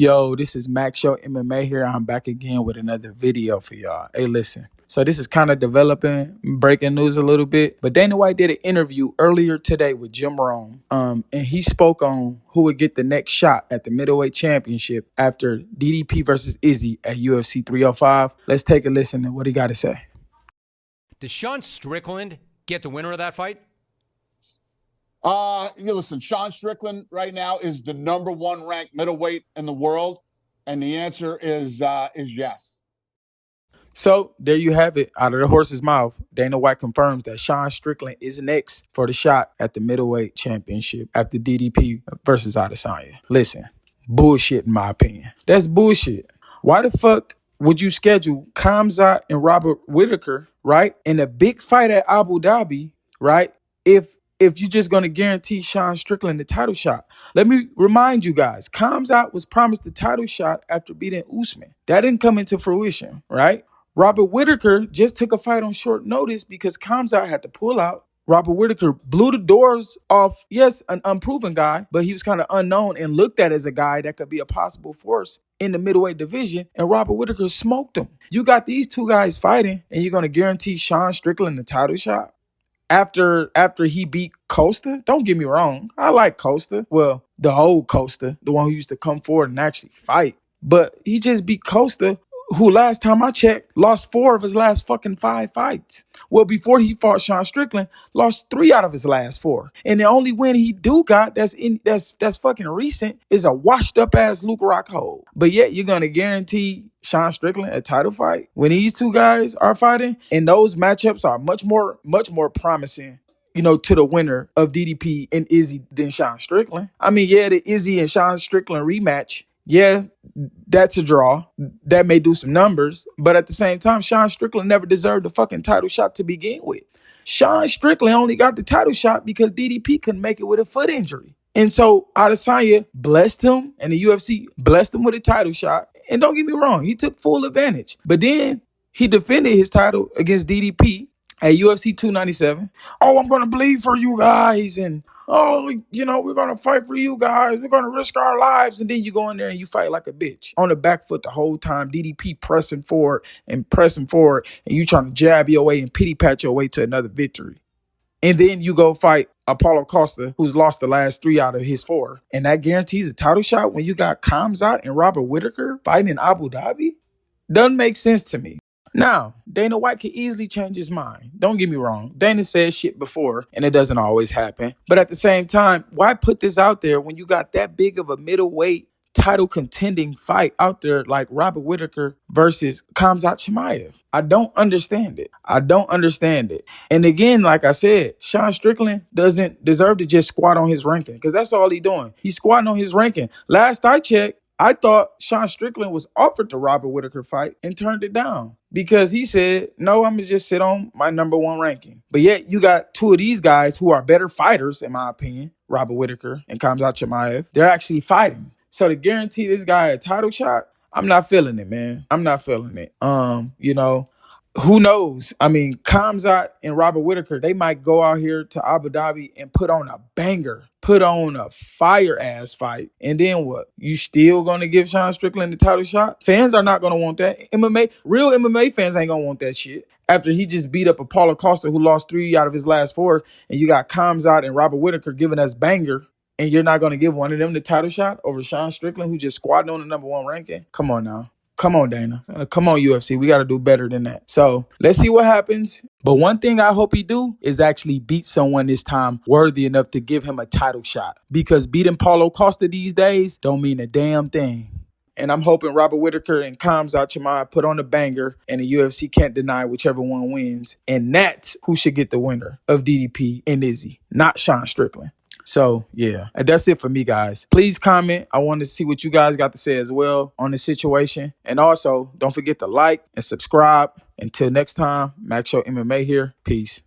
Yo, this is Max Show MMA here. I'm back again with another video for y'all. Hey, listen. So this is kind of developing, breaking news a little bit. But Dana White did an interview earlier today with Jim Rome. And he spoke on who would get the next shot at the middleweight championship after DDP versus Izzy at UFC 305. Let's take a listen to what he got to say. Does Sean Strickland get the winner of that fight? Listen, Sean Strickland right now is the #1 ranked middleweight in the world, and the answer is yes. So there you have it. Out of the horse's mouth, Dana White confirms that Sean Strickland is next for the shot at the middleweight championship after DDP versus Adesanya. Listen, bullshit in my opinion. That's bullshit. Why the fuck would you schedule Khamzat and Robert Whittaker, right, in a big fight at Abu Dhabi, right, if you're just going to guarantee Sean Strickland the title shot? Let me remind you guys, Khamzat was promised the title shot after beating Usman. That didn't come into fruition, right? Robert Whittaker just took a fight on short notice because Khamzat had to pull out. Robert Whittaker blew the doors off, yes, an unproven guy, but he was kind of unknown and looked at as a guy that could be a possible force in the middleweight division, and Robert Whittaker smoked him. You got these two guys fighting, and you're going to guarantee Sean Strickland the title shot? After he beat Costa? Don't get me wrong. I like Costa. Well, the old Costa, the one who used to come forward and actually fight. But he just beat Costa, who last time I checked, lost 4 of his last fucking 5 fights. Well, before he fought Sean Strickland, lost 3 out of his last 4. And the only win he got that's fucking recent is a washed up ass Luke Rockhold. But yet you're gonna guarantee Sean Strickland a title fight when these two guys are fighting, and those matchups are much more promising, you know, to the winner of DDP and Izzy than Sean Strickland. I mean, yeah, the Izzy and Sean Strickland rematch, yeah, that's a draw. That may do some numbers, but at the same time, Sean Strickland never deserved the fucking title shot to begin with. Sean Strickland only got the title shot because DDP couldn't make it with a foot injury. And so Adesanya blessed him, and the UFC blessed him with a title shot. And don't get me wrong, he took full advantage. But then he defended his title against DDP at UFC 297. Oh, I'm going to bleed for you guys, and oh, you know, we're going to fight for you guys. We're going to risk our lives. And then you go in there and you fight like a bitch on the back foot the whole time. DDP pressing forward, and you trying to jab your way and pity pat your way to another victory. And then you go fight Apollo Costa, who's lost the last 3 out of his 4. And that guarantees a title shot when you got Khamzat and Robert Whittaker fighting in Abu Dhabi? Doesn't make sense to me. Now, Dana White can easily change his mind. Don't get me wrong. Dana said shit before, and it doesn't always happen. But at the same time, why put this out there when you got that big of a middleweight title contending fight out there like Robert Whittaker versus Khamzat Chimaev? I don't understand it. And again, like I said, Sean Strickland doesn't deserve to just squat on his ranking, because that's all he's doing. He's squatting on his ranking. Last I checked, I thought Sean Strickland was offered the Robert Whittaker fight and turned it down because he said, no, I'm going to just sit on my #1 ranking. But yet you got 2 of these guys who are better fighters, in my opinion, Robert Whittaker and Khamzat Chimaev. They're actually fighting. So to guarantee this guy a title shot, I'm not feeling it, man. I'm not feeling it. You know, who knows? I mean, Khamzat and Robert Whittaker, they might go out here to Abu Dhabi and put on a banger, put on a fire-ass fight. And then what? You still going to give Sean Strickland the title shot? Fans are not going to want that. Real MMA fans ain't going to want that shit. After he just beat up Apollo Costa, who lost 3 out of his last 4, and you got Khamzat and Robert Whittaker giving us banger, and you're not going to give one of them the title shot over Sean Strickland, who just squatting on the #1 ranking? Come on now. Come on, Dana. Come on, UFC. We got to do better than that. So let's see what happens. But one thing I hope he do is actually beat someone this time worthy enough to give him a title shot. Because beating Paulo Costa these days don't mean a damn thing. And I'm hoping Robert Whittaker and Khamzat Chimaev put on a banger, and the UFC can't deny whichever one wins. And that's who should get the winner of DDP and Izzy, not Sean Strickland. So, yeah, that's it for me, guys. Please comment. I want to see what you guys got to say as well on the situation. And also, don't forget to like and subscribe. Until next time, Max Show MMA here. Peace.